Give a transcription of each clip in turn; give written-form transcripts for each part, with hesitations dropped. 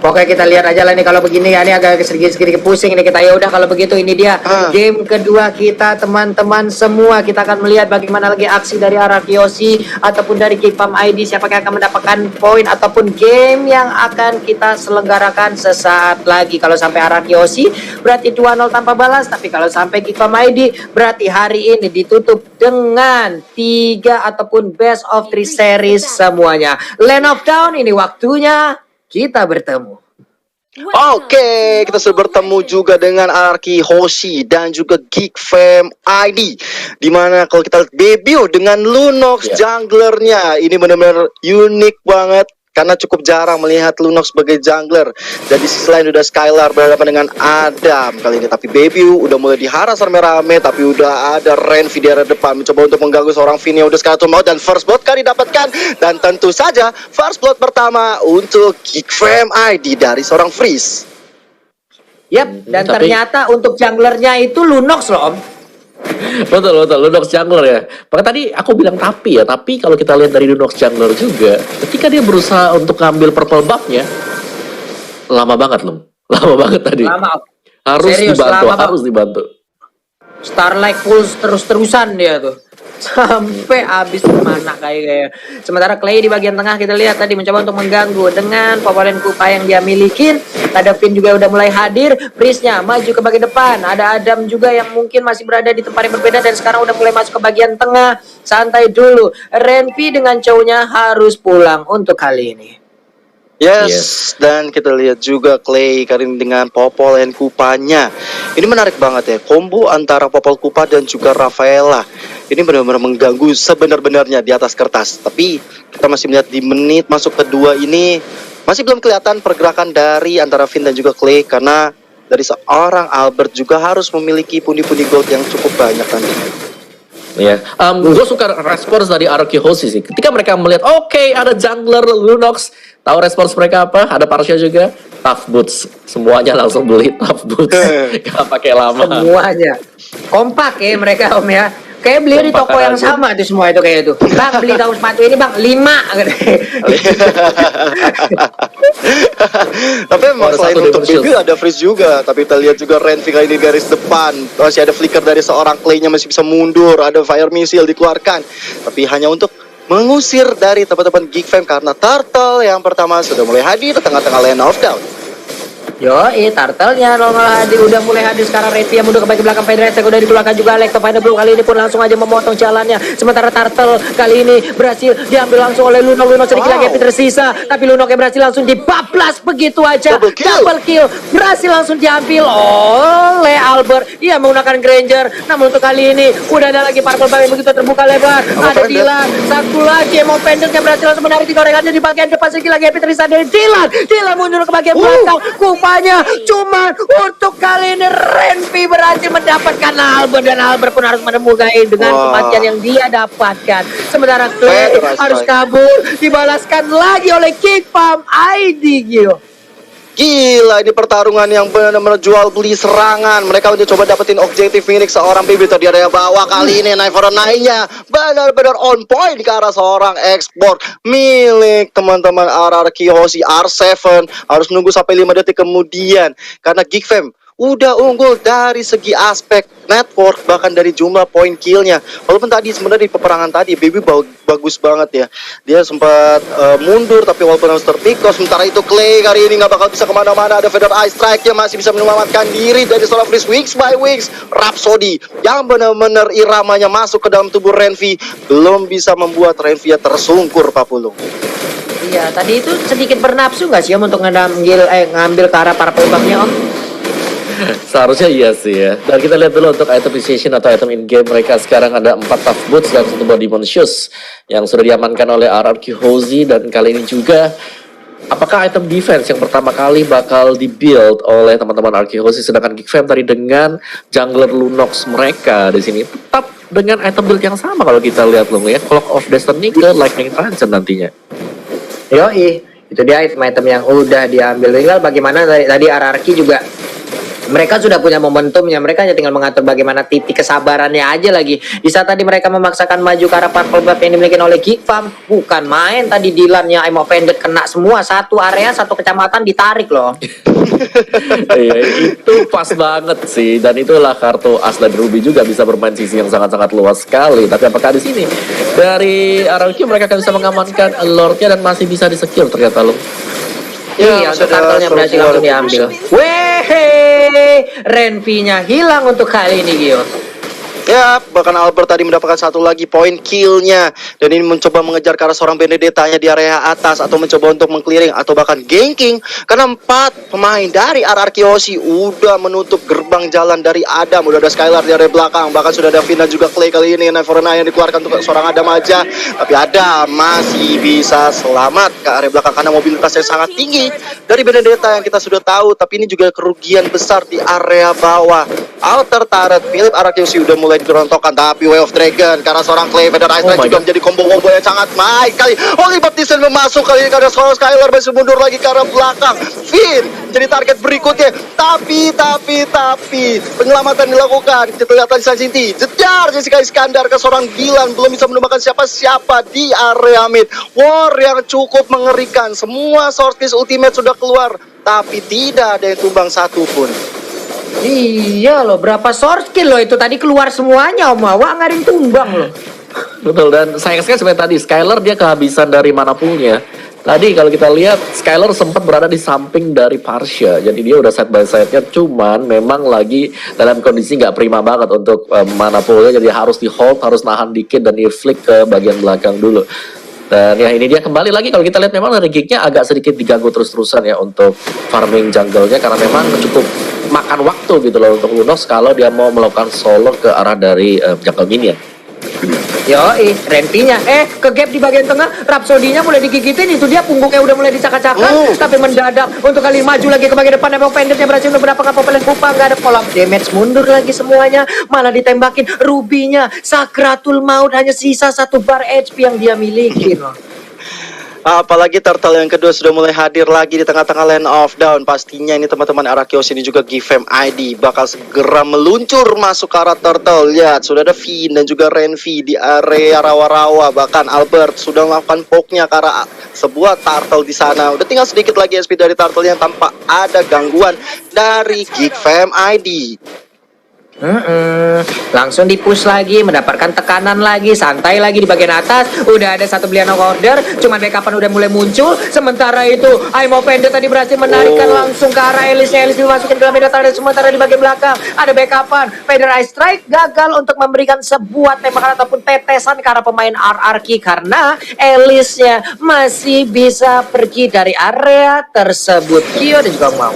Pokoknya kita lihat aja lah nih kalau begini ya, ini agak sedikit pusing nih kita. Ya udah kalau begitu ini dia game kedua kita teman-teman semua. Kita akan melihat bagaimana lagi aksi dari Arakiyoshi ataupun dari Geekfarm ID, siapa yang akan mendapatkan poin ataupun game yang akan kita selenggarakan sesaat lagi. Kalau sampai Arakiyoshi berarti 2-0 tanpa balas, tapi kalau sampai Geekfarm ID berarti hari ini ditutup dengan 3 ataupun best of 3 series semuanya. Land of Down, ini waktunya kita bertemu. Oke, kita sudah bertemu juga dengan Arakiyoshi dan juga Geekfarm ID. Dimana kalau kita lihat debut dengan Lunox junglernya, ini benar-benar unik banget. Karena cukup jarang melihat Lunox sebagai jungler. Dan di sisi lain udah Skylar berhadapan dengan Adam kali ini. Tapi Baby udah mulai diharas rame-rame. Tapi udah ada Renvi di area depan mencoba untuk mengganggu seorang Vini yang udah sekali mau. Dan first blood kan didapatkan. Dan tentu saja first blood pertama untuk Geekfarm ID dari seorang Freeze. Yap, dan ternyata untuk junglernya itu Lunox loh Om. Betul, Lunox jungler ya. Makanya tadi aku bilang tapi kalau kita lihat dari Lunox jungler juga, ketika dia berusaha untuk ngambil purple buff-nya, lama banget loh. Lama banget tadi. Lama. Harus dibantu. Starlight Pulse terus-terusan dia tuh. Sampai habis kemana kayaknya. Sementara Clay di bagian tengah kita lihat tadi mencoba untuk mengganggu dengan Popolen Kupa yang dia milikin. Ada Finn juga udah mulai hadir. Freeze-nya maju ke bagian depan. Ada Adam juga yang mungkin masih berada di tempat yang berbeda dan sekarang udah mulai masuk ke bagian tengah. Santai dulu. Renvi dengan cowoknya harus pulang untuk kali ini. Yes, dan kita lihat juga Clay Karin dengan Popolen Kupanya. Ini menarik banget ya, combo antara Popol Kupa dan juga Rafaela. Ini benar-benar mengganggu sebenar-benarnya di atas kertas. Tapi kita masih melihat di menit masuk kedua ini masih belum kelihatan pergerakan dari antara Finn dan juga Clay. Karena dari seorang Albert juga harus memiliki pundi-pundi gold yang cukup banyak nanti. Ya, gue suka respons dari Arakiyoshi sih. Ketika mereka melihat, oke, ada jungler Lunox, tahu respons mereka apa? Ada Parsha juga, Tough Boots, semuanya langsung beli Tough Boots, gak pakai lama. Semuanya kompak ya mereka Om ya. Kayak beli di toko yang sama tuh semua itu kayak itu. Bang beli tahu sepatu ini bang 5. Tapi memang selain untuk Baby ada Freeze juga. Tapi kita lihat juga Renvi kali ini garis depan. Masih ada flicker dari seorang Clay-nya masih bisa mundur. Ada Fire Missile dikeluarkan. Tapi hanya untuk mengusir dari teman-teman Geekfarm karena Turtle yang pertama sudah mulai hadir di tengah-tengah Land of Down. Turtle-nya udah mulai hadir sekarang. Renvi yang mundur ke bagian belakang. Federasi udah dikeluarkan juga. Alex Topine Blue kali ini pun langsung aja memotong jalannya. Sementara Turtle kali ini berhasil diambil langsung oleh Lunox sedikit lagi yang tersisa. Tapi Lunox yang berhasil langsung dibablas begitu aja. Double kill berhasil langsung diambil oleh Albert. Ia menggunakan Granger. Namun untuk kali ini udah ada lagi purple bar yang begitu terbuka lebar. Ada Dylan. Satu lagi Emo Pendant yang berhasil langsung menarik di gorengannya di bagian depan. Sedikit lagi yang tersisa dari Dylan. Dylan mundur ke bagian belakang. Kupanya cuman untuk kali ini Renvi berhasil mendapatkan Albert dan Albert pun harus menemukan dengan kematian yang dia dapatkan. Sementara Clay harus kabur, dibalaskan lagi oleh Geekfarm ID gitu. Gila, ini pertarungan yang benar-benar jual beli serangan. Mereka udah coba dapetin objektif Phoenix seorang Baby tadi ada yang bawa kali ini Knife for a Nine-nya benar-benar on point ke arah seorang export milik teman-teman Arakiyoshi R7. Harus nunggu sampai 5 detik kemudian karena Geekfarm udah unggul dari segi aspek network bahkan dari jumlah poin killnya. Walaupun tadi sebenarnya di peperangan tadi Baby bagus banget ya, dia sempat mundur tapi walaupun harus terpikos. Sementara itu Clay kali ini nggak bakal bisa kemana-mana. Ada Feather Eye Strike yang masih bisa menyelamatkan diri dari seorang Freeze Weeks by Weeks. Rhapsody yang benar-benar iramanya masuk ke dalam tubuh Renvi belum bisa membuat Renvi tersungkur Pak Pulung. Iya, tadi itu sedikit bernafsu nggak sih Om untuk ngambil ke arah para peluangnya Om? Seharusnya iya sih ya. Dan kita lihat dulu untuk item appreciation atau item in game mereka sekarang ada 4 Tough Boots dan 1 buah Demon Shoes yang sudah diamankan oleh Arakiyoshi. Dan kali ini juga apakah item defense yang pertama kali bakal dibuild oleh teman-teman Arakiyoshi, sedangkan Geekfarm tadi dengan jungler Lunox mereka di sini tetap dengan item build yang sama kalau kita lihat loh ya, Clock of Destiny ke Lightning Transcend nantinya. Yoi, itu dia item-item yang udah diambil. Tinggal bagaimana tadi Ararki juga Mereka sudah punya momentumnya, mereka hanya tinggal mengatur bagaimana titik kesabarannya aja lagi. Di saat tadi mereka memaksakan maju ke arah purple buff yang dimiliki oleh Geek Farm, bukan main tadi Dylan-nya I'm offended kena semua, satu area satu kecamatan ditarik loh. Iya, itu pas banget sih, dan itulah kartu as dan Ruby juga bisa bermain sisi yang sangat-sangat luas sekali. Tapi apakah di sini dari RRQ mereka akan bisa mengamankan Lordnya dan masih bisa di-secure ternyata loh. Iya, untuk turtle-nya berhasil langsung diambil. Wehehe, Renvi-nya hilang untuk kali ini, Gio. Ya, bahkan Albert tadi mendapatkan satu lagi poin kill-nya. Dan ini mencoba mengejar ke arah seorang Benedetta-nya di area atas, atau mencoba untuk meng-clearing atau bahkan ganking. Karena 4 pemain dari RRQ Aussie udah menutup gerbang jalan dari Adam. Udah ada Skylar di area belakang, bahkan sudah ada Vina juga Clay kali ini. Neverna yang dikeluarkan untuk seorang Adam aja. Tapi Adam masih bisa selamat ke area belakang karena mobilitasnya sangat tinggi dari Benedetta yang kita sudah tahu. Tapi ini juga kerugian besar di area bawah. Outer turret Philip RRQ Aussie udah mulai dirontokkan, tapi Way of Dragon karena seorang Clay Feather Ice Strike juga menjadi combo-combo yang sangat baik kali. Holy Baptisten memasuk kali ini karena seorang Skylar masih mundur lagi ke arah belakang. Finn jadi target berikutnya, tapi penyelamatan dilakukan. Kita lihat tadi Sansinti jejar Jessica Iskandar ke seorang Dylan, belum bisa menemukan siapa-siapa di area mid. War yang cukup mengerikan, semua Sortis Ultimate sudah keluar, tapi tidak ada yang tumbang satupun. Iya loh, berapa source kill loh itu tadi keluar semuanya, Om Awa nggak ada yang tumbang loh. Betul, dan sayang sekali seperti tadi Skylar dia kehabisan dari mana poolnya. Tadi kalau kita lihat Skylar sempat berada di samping dari Parsha, jadi dia udah side by side-nya, cuman memang lagi dalam kondisi nggak prima banget untuk mana poolnya, jadi harus di hold, harus nahan dikit dan di flick ke bagian belakang dulu. Dan ya ini dia kembali lagi, kalau kita lihat memang dari Geek-nya agak sedikit diganggu terus-terusan ya untuk farming jungle-nya, karena memang cukup makan waktu gitu loh untuk Lunox kalau dia mau melakukan solo ke arah dari jungle minion. Yoi, Renvi-nya ke gap di bagian tengah, Rhapsody-nya mulai digigitin, itu dia punggungnya udah mulai dicakar-cakar, tapi mendadak untuk kali maju lagi ke bagian depan. Emang pendetnya berhasil mendapatkan popelen pupa, nggak ada pola damage, mundur lagi semuanya, malah ditembakin Ruby-nya, Sakratul Maut hanya sisa 1 bar HP yang dia miliki loh. Apalagi turtle yang kedua sudah mulai hadir lagi di tengah-tengah lane of down. Pastinya ini teman-teman RRQ Aussie ini juga Gifem ID bakal segera meluncur masuk ke arah turtle. Lihat, sudah ada Finn dan juga Renvi di area rawa-rawa. Bahkan Albert sudah melakukan poke-nya ke arah sebuah turtle di sana. Udah tinggal sedikit lagi SP dari turtle yang tanpa ada gangguan dari Gifem ID. Langsung di-push lagi, mendapatkan tekanan lagi, santai lagi di bagian atas. Udah ada satu belian order, cuman backupan udah mulai muncul. Sementara itu I'm offended tadi berhasil menarikkan langsung ke arah Elis-nya. Elis dimasukin ke dalam medan target, sementara di bagian belakang ada backupan. Feather Ice Strike gagal untuk memberikan sebuah tembakan ataupun tetesan ke arah pemain RRQ, karena Elis-nya masih bisa pergi dari area tersebut. Kyo dan juga mau.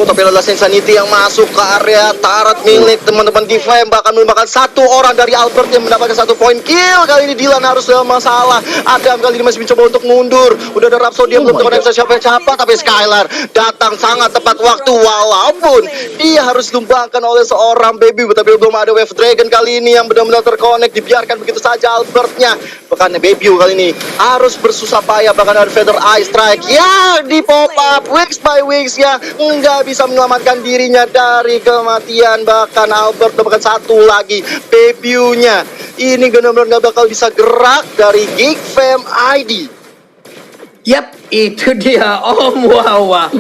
Tapi adalah Insanity yang masuk ke area turret milik teman-teman Gifem, bahkan merupakan 1 orang dari Albert yang mendapatkan 1 poin kill. Kali ini Dylan harus dalam masalah. Adam kali ini masih mencoba untuk mundur. Udah ada Rhapsody yang belum terkoneksi siapa-siapa, tapi Skylar datang sangat tepat waktu, walaupun dia harus ditumbangkan oleh seorang baby. Tapi belum ada Wave Dragon kali ini yang benar-benar terkonek, dibiarkan begitu saja Albertnya. Bahkan baby kali ini harus bersusah payah, bahkan ada Feather Ice Strike yang di pop up weeks by weeks ya, nggak bisa menyelamatkan dirinya dari kematian. Bahkan Albert dapatkan 1 lagi debutnya. Ini benar-benar nggak bakal bisa gerak dari Gifem ID. Yap, itu dia Om Wawa.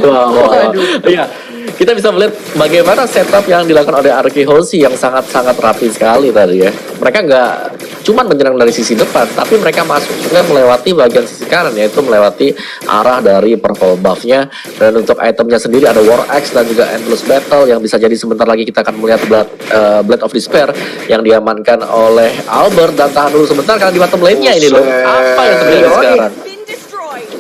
Iya, kita bisa melihat bagaimana setup yang dilakukan oleh RRQ Aussie yang sangat-sangat rapi sekali tadi ya. Mereka nggak cuman menyerang dari sisi depan, tapi mereka masuk juga melewati bagian sisi kanan, yaitu melewati arah dari purple buff-nya. Dan untuk itemnya sendiri ada War Axe dan juga Endless Battle yang bisa jadi sebentar lagi kita akan melihat Blade of Despair yang diamankan oleh Albert. Dan tahan dulu sebentar karena di bottom lane-nya ini loh. Apa yang terjadi sekarang?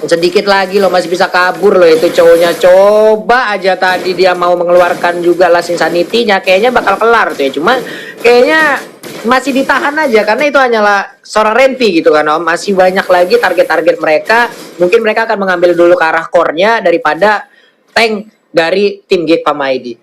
Sedikit lagi loh, masih bisa kabur loh itu cowoknya. Coba aja tadi dia mau mengeluarkan juga Last Insanity-nya, kayaknya bakal kelar tuh ya. Cuma kayaknya masih ditahan aja karena itu hanyalah seorang Renvi gitu kan Om. Masih banyak lagi target-target mereka. Mungkin mereka akan mengambil dulu ke arah core-nya daripada tank dari tim Geek Farm ID.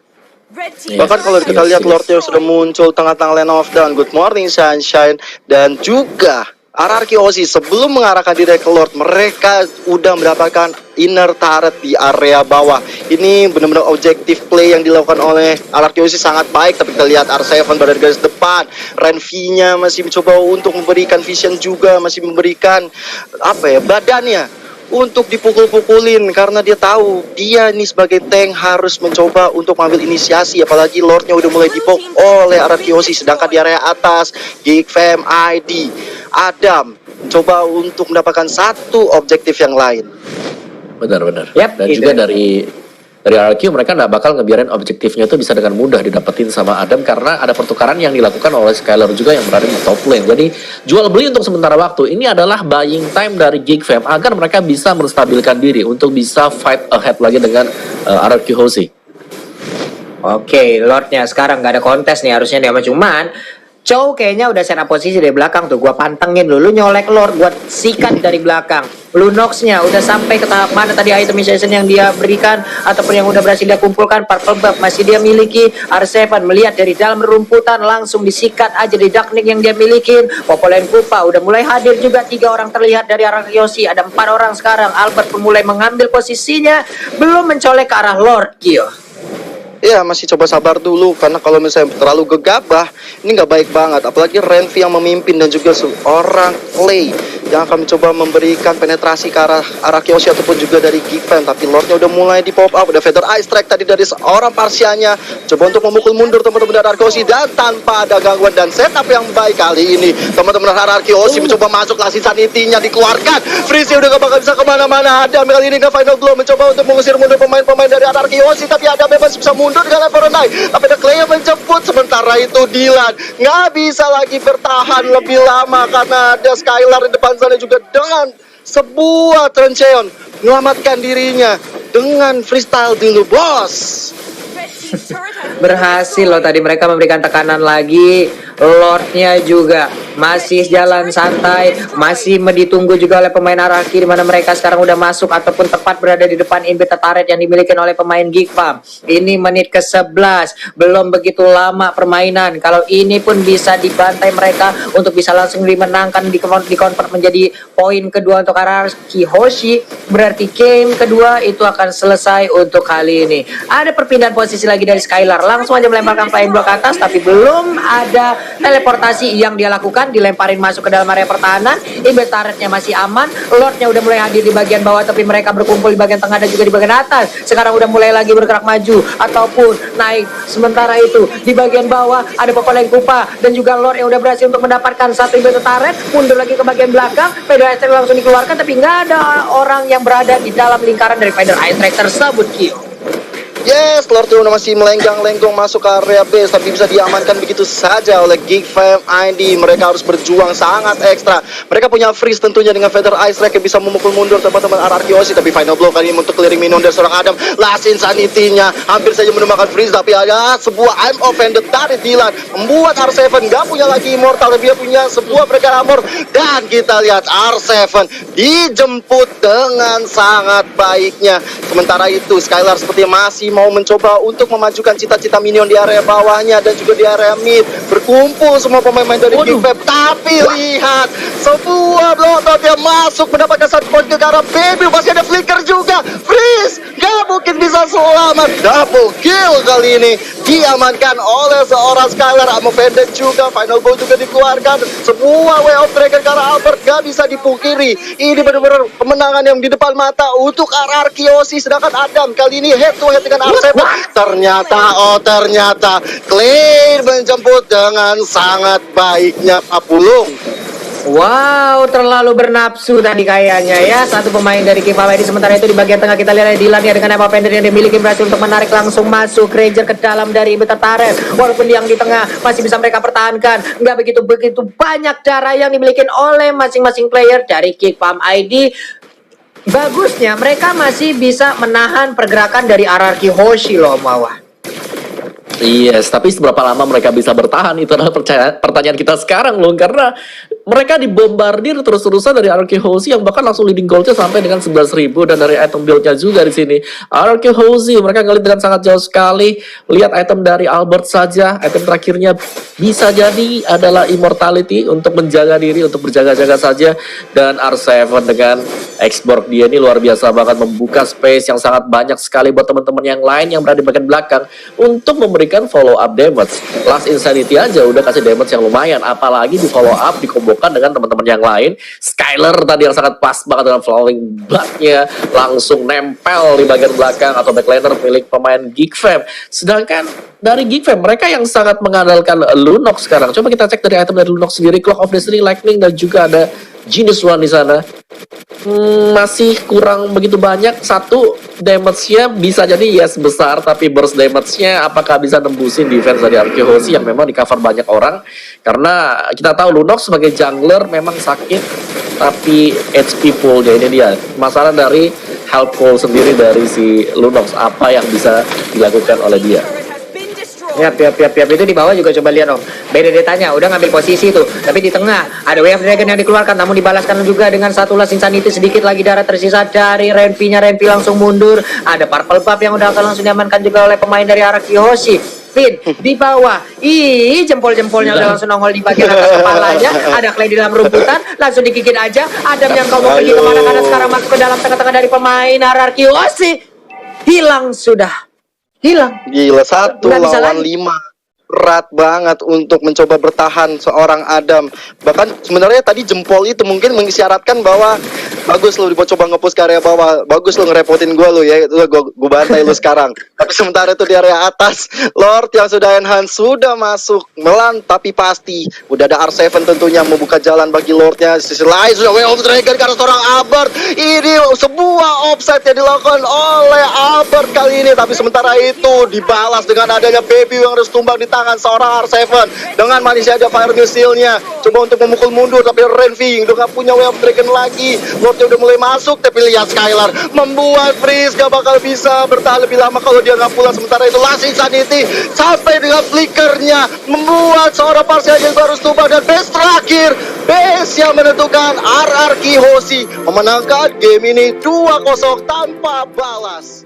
Bahkan kalau kita lihat Lordnya sudah muncul tengah-tengah lane of down. Good morning Sunshine. Dan juga RRQ Aussie sebelum mengarahkan diri ke Lord, mereka udah mendapatkan inner turret di area bawah. Ini benar-benar objektif play yang dilakukan oleh RRQ sangat baik, tapi kita lihat R7 berada di garis depan. Renvi-nya masih mencoba untuk memberikan vision juga, masih memberikan badannya untuk dipukul-pukulin karena dia tahu dia ini sebagai tank harus mencoba untuk mengambil inisiasi, apalagi Lordnya udah mulai dipok oleh RRQ. Sedangkan di area atas Geek Fam ID Adam mencoba untuk mendapatkan satu objektif yang lain. Benar-benar. Yap, Dan itu. juga dari RRQ mereka nggak bakal ngebiarin objektifnya itu bisa dengan mudah didapetin sama Adam karena ada pertukaran yang dilakukan oleh Skylar juga yang berada di top lane. Jadi jual beli untuk sementara waktu ini adalah buying time dari Geek Fam agar mereka bisa menstabilkan diri untuk bisa fight ahead lagi dengan RRQ Hoshi. Oke, Lordnya sekarang nggak ada kontes nih harusnya dia, cuman Chow kayaknya udah set up posisi dari belakang tuh. Gua pantengin lu nyolek Lord, gua sikat dari belakang. Lunox-nya udah sampai ke tahap mana tadi itemization yang dia berikan ataupun yang udah berhasil dia kumpulkan. Purple buff masih dia miliki. R7 melihat dari dalam rumputan langsung disikat aja di Darknik yang dia milikin. Popolen Kupa udah mulai hadir juga, 3 orang terlihat dari arah Yoshi. Ada 4 orang sekarang. Albert pun mulai mengambil posisinya, belum mencolek ke arah Lord Kyo. Ya, masih coba sabar dulu karena kalau misalnya terlalu gegabah ini nggak baik banget, apalagi Renvi yang memimpin dan juga seorang Clay yang akan mencoba memberikan penetrasi ke arah Kyoshi ataupun juga dari Geek Fam. Tapi Lordnya udah mulai di pop up, udah Feather Eye Strike tadi dari seorang Parsianya, coba untuk memukul mundur teman-teman dari Kyoshi dan tanpa ada gangguan dan setup yang baik kali ini teman-teman Kyoshi mencoba masuk, langsung sanitinya dikeluarkan. Freeze udah gak bakal bisa kemana-mana. Ada kali ini ke final blow mencoba untuk mengusir mundur pemain-pemain dari Kyoshi, tapi ada bebas bisa mundur dengan Level 9, tapi ada Clay yang menjemput. Sementara itu Dylan nggak bisa lagi bertahan lebih lama karena ada Skylar di depan sana juga dengan sebuah Trencheon menyelamatkan dirinya dengan freestyle dulu, bos. Berhasil loh tadi mereka memberikan tekanan lagi. Lordnya juga masih jalan santai, masih ditunggu juga oleh pemain Araki, di mana mereka sekarang udah masuk ataupun tepat berada di depan inhibitor turret yang dimiliki oleh pemain Geek Fam. Ini menit ke-11, belum begitu lama permainan. Kalau ini pun bisa dibantai mereka untuk bisa langsung dimenangkan, di-convert menjadi poin kedua untuk Araki Hoshi. Berarti game kedua itu akan selesai untuk kali ini. Ada perpindahan posisi lagi dari Skylar, langsung aja melemparkan flying block ke atas, tapi belum ada teleportasi yang dia lakukan, dilemparin masuk ke dalam area pertahanan. Inhibitor turretnya masih aman, Lordnya udah mulai hadir di bagian bawah, tapi mereka berkumpul di bagian tengah dan juga di bagian atas. Sekarang udah mulai lagi bergerak maju ataupun naik. Sementara itu di bagian bawah ada Popolen Kupa dan juga Lord yang udah berhasil untuk mendapatkan satu inhibitor turret, mundur lagi ke bagian belakang. Feather Eye Strike langsung dikeluarkan, tapi nggak ada orang yang berada di dalam lingkaran dari Feather Eye Strike tersebut, Kyo. Yes, Lord udah masih melenggang-lenggong masuk ke area base, tapi bisa diamankan begitu saja oleh Geek Fam ID. Mereka harus berjuang sangat ekstra. Mereka punya freeze tentunya dengan Feather Eye Strike yang bisa memukul mundur teman-teman RRQ, tapi final blow kali ini untuk clearing minion dari seorang Adam. Lasin sanitinya hampir saja menemukan freeze, tapi ada sebuah I'm offended dari Dylan membuat R7 gak punya lagi immortal, tapi dia punya sebuah breaker armor. Dan kita lihat R7 dijemput dengan sangat baiknya. Sementara itu Skylar seperti masih mau mencoba untuk memajukan cita-cita minion di area bawahnya dan juga di area mid. Berkumpul semua pemain-pemain dari Geek Fam, tapi lihat sebuah blowout yang masuk mendapatkan satu point ke arah baby. Masih ada flicker juga, freeze gak mungkin bisa selamat. Double kill kali ini diamankan oleh seorang Skylar. Amo Vended juga, final ball juga dikeluarkan. Semua way of dragon ke arah Albert gak bisa dipungkiri. Ini benar-benar kemenangan yang di depan mata untuk RRQ. Sedangkan Adam kali ini head to head dengan R7. Ternyata Clay menjemput dengan sangat baiknya Papulung. Wow, terlalu bernafsu tadi kayaknya ya satu pemain dari Geek Fam ID. Sementara itu di bagian tengah kita lihat Dylan ya dengan apa Fender yang dimiliki berhasil untuk menarik langsung masuk Ranger ke dalam dari inhibitor turret. Walaupun yang di tengah masih bisa mereka pertahankan, nggak begitu banyak darah yang dimiliki oleh masing-masing player dari Geek Fam ID. Bagusnya mereka masih bisa menahan pergerakan dari RRQ Hoshi loh, Mawah. Yes, tapi seberapa lama mereka bisa bertahan itu adalah pertanyaan kita sekarang loh, karena mereka dibombardir terus-terusan dari RRQ Hozi yang bahkan langsung leading goalnya sampai dengan 11.000, dan dari item build-nya juga di sini. RRQ Hozi mereka ngelit dengan sangat jauh sekali. Lihat item dari Albert saja, item terakhirnya bisa jadi adalah Immortality untuk menjaga diri, untuk berjaga-jaga saja. Dan R7 dengan X-Borg dia ini luar biasa banget, membuka space yang sangat banyak sekali buat teman-teman yang lain yang berada di bagian belakang untuk memberikan follow up damage. Last Insanity aja udah kasih damage yang lumayan, apalagi di follow up dikombokan dengan teman-teman yang lain. Skyler tadi yang sangat pas banget dengan flowing blood-nya, langsung nempel di bagian belakang atau backliner milik pemain Geek Fam. Sedangkan dari Geek Fam mereka yang sangat mengandalkan Lunox sekarang. Coba kita cek dari item dari Lunox sendiri, Clock of Destiny, Lightning, dan juga ada Genius One di sana. Masih kurang begitu banyak. Satu, damage-nya bisa jadi yes besar, tapi burst damage-nya apakah bisa nembusin defense dari RRQ Hozi yang memang di cover banyak orang. Karena kita tahu Lunox sebagai jungler memang sakit, tapi HP pool-nya ini dia masalah dari health pool sendiri dari si Lunox, apa yang bisa dilakukan oleh dia. Yap, itu di bawah juga coba lihat Om. BDD-nya udah ngambil posisi tuh, tapi di tengah ada Way of Dragon yang dikeluarkan, namun dibalaskan juga dengan satu Last Insanity. Sedikit lagi darah tersisa dari Renpi-nya. Renpi langsung mundur. Ada Purple Buff yang udah akan langsung diamankan juga oleh pemain dari RRQ Hozi. Pin di bawah, jempol-jempolnya udah langsung nongol di bagian atas kepalanya. Ada Clay di dalam rumputan, langsung digigit aja. Adam yang kau mau pergi kemana, karena sekarang masuk ke dalam tengah-tengah dari pemain RRQ Hozi. Hilang sudah. Hilang. Gila, 1 lawan 5. Berat banget untuk mencoba bertahan seorang Adam. Bahkan sebenarnya tadi jempol itu mungkin mengisyaratkan bahwa bagus lu coba nge-push ke area bawah, bagus lu ngerepotin gue lu ya, itu gue bantai lu sekarang. Tapi sementara itu di area atas, Lord yang sudah enhance sudah masuk melan, tapi pasti udah ada R7 tentunya membuka jalan bagi Lordnya. Sisi lain sudah Way of Dragon karena seorang Albert. Ini sebuah offside yang dilakukan oleh Albert kali ini, tapi sementara itu dibalas dengan adanya Baby yang harus tumbang di tangan seorang R7 dengan manisnya ada Fire Missile-nya. Coba untuk memukul mundur, tapi Renvi udah gak punya Way of Dragon lagi. Lordnya udah mulai masuk, tapi lihat Skylar membuat Freeze gak bakal bisa bertahan lebih lama kalau dia gak pulang. Sementara itu Last Insanity sampai dengan flickernya membuat seorang Parsial yang harus tumbang, dan base terakhir, base yang menentukan RRQ Hozi memenangkan game ini 2-0 tanpa balas.